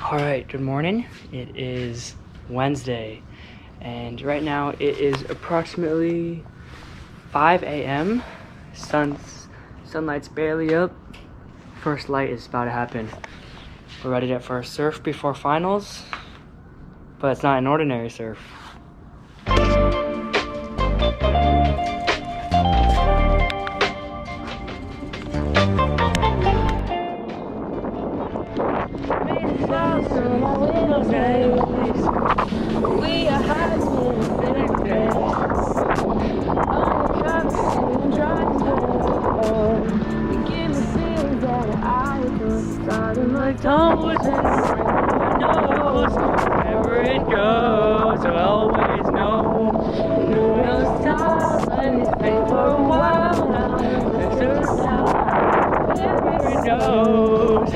All right, good morning. It is Wednesday, and right now it is approximately 5 a.m. Sunlight's barely up. First light is about to happen. We're ready for a surf before finals, but it's not an ordinary surf. We are hiding in the bed. On the cups and dry. You give me feelings that I was starting my toes and nose. Wherever it goes, I'll always know. Those times when it's been for a while now. There's a time wherever it goes.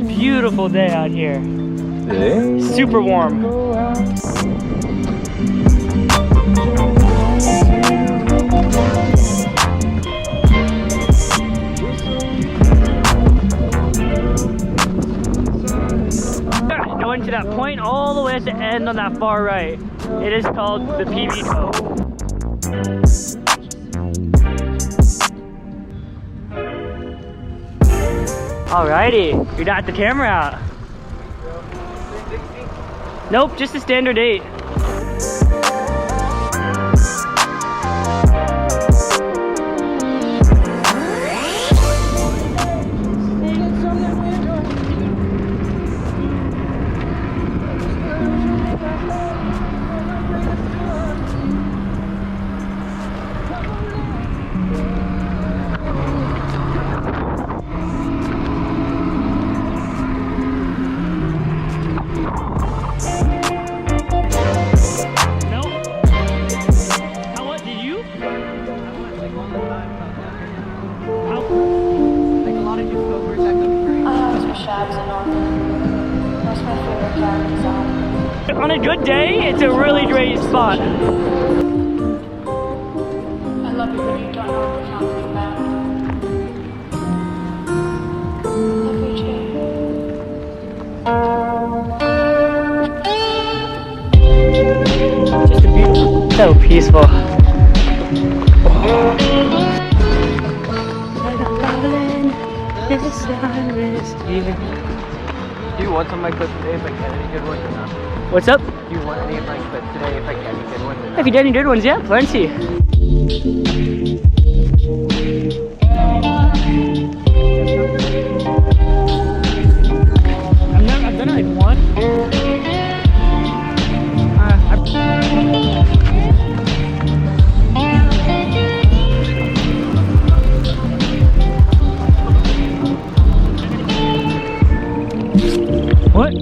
Beautiful day out here. Super warm. Going to that point all the way at the end on that far right. It is called the PB Toe. Alrighty, we got the camera out. Nope, just a standard 8. On a good day, it's a really great spot. I love it when you don't know what you're talking about. Love you, Jay. Just a beautiful, so peaceful. Do you want some of my clips today if I get any good ones or not? What's up? Do you want any of my clips today if I get any good ones or not? If you did any good ones, yeah, plenty. I've done it like one. What?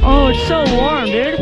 Oh, it's so warm, dude.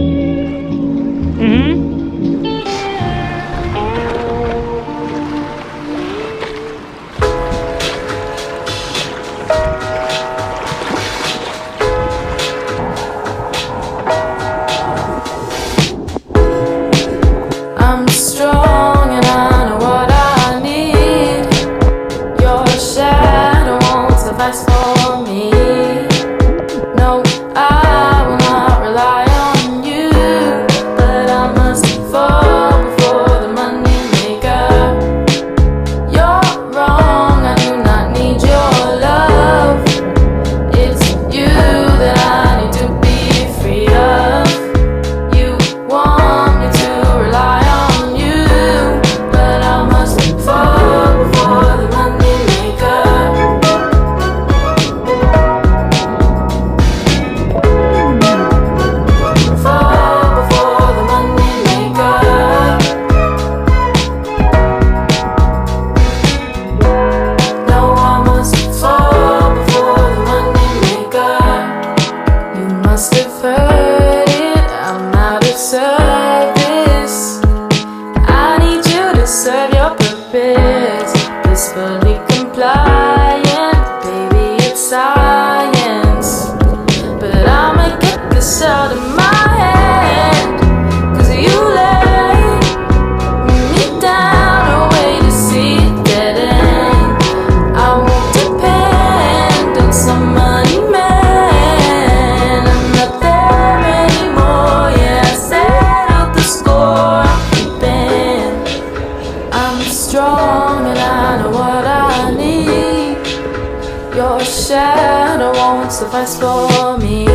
your shadow won't suffice for me.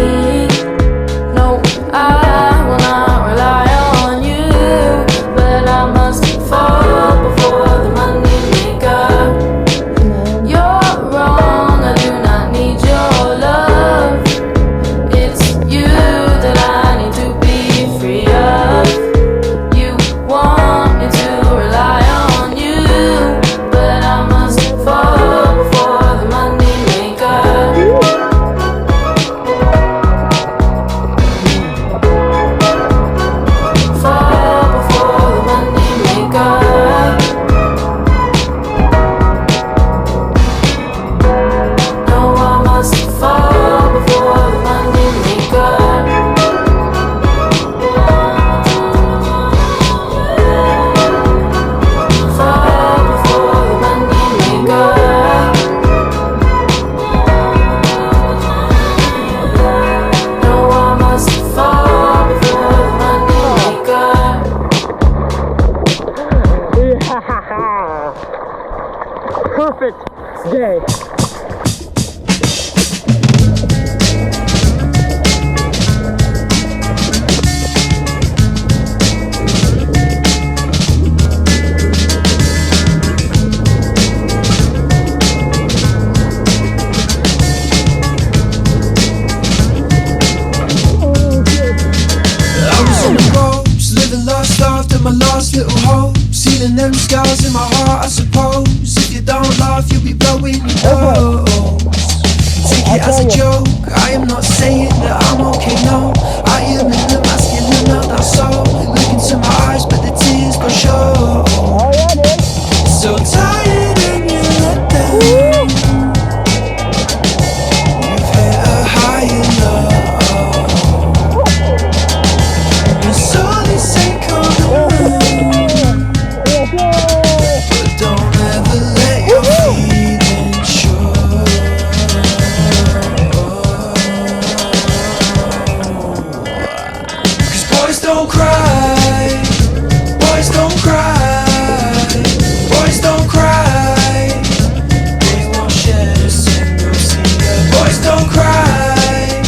No, I will not rely on you, but I must fall before the money maker. You're wrong, I do not need your love. It's you that I need to be free of. You want me to rely on you, but I must fall before the money maker. Fall before the money maker. No, I must fall before the money maker. Fall before the money maker. No, I must fall before the money maker. Perfect day. I was on the ropes, living lost after my last little hope. Sealing them scars in my heart, I suppose. If you don't laugh, you'll be blowing your nose. Take it as a joke, I am not saying that I'm okay, no. I am in the masculine of our soul. Look into my eyes, but the tears don't show. So tired and you let down. You've hit a high and low. You saw this ain't coming, but don't ever let your feelings show. 'Cause boys don't cry, boys don't cry, boys don't cry. They won't shed a single tear. Boys don't cry,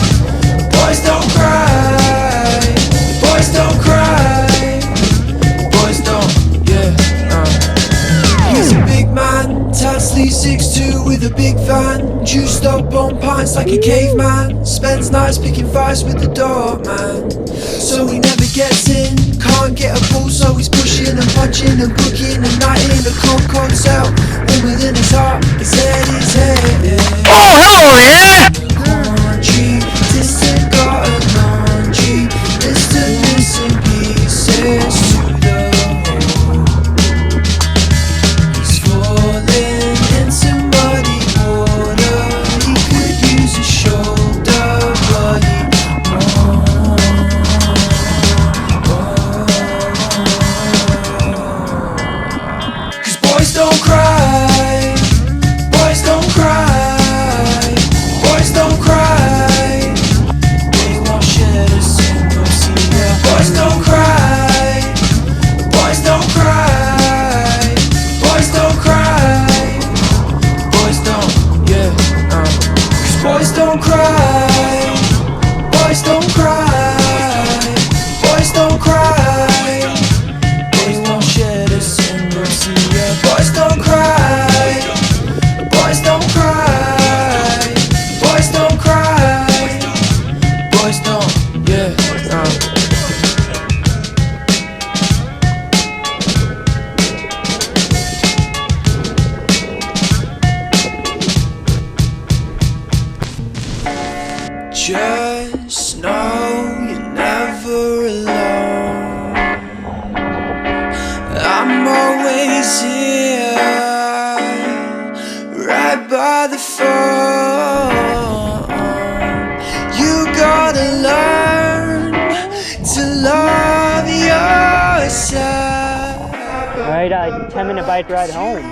boys don't cry, boys don't cry, boys don't, He's a big man, tan sleeve 6'2" with a big van. Juiced up on pints like a caveman. Spends nights picking fights with the dog man. So he never gets in, can't get a pull, so he's pushing and punching and booking a night in a Concord cell. And within his heart, his head. Oh, hell yeah! Country, distant garden laundry, list of missing pieces to the whole. He's falling into muddy water. He could use a shoulder, but he won't. 'Cause boys don't cry, boys don't cry, boys don't cry. They won't shed a single tear. Boys don't cry, boys don't cry, boys don't cry, boys don't, 'Cause boys don't cry, boys don't cry, boys don't cry. They won't shed a single tear. Boys don't cry, boys don't cry, boys don't cry, boys don't, Just know you're never alone. I'm always here, right by the phone. You gotta learn to love yourself. Alright, 10-minute bike ride home.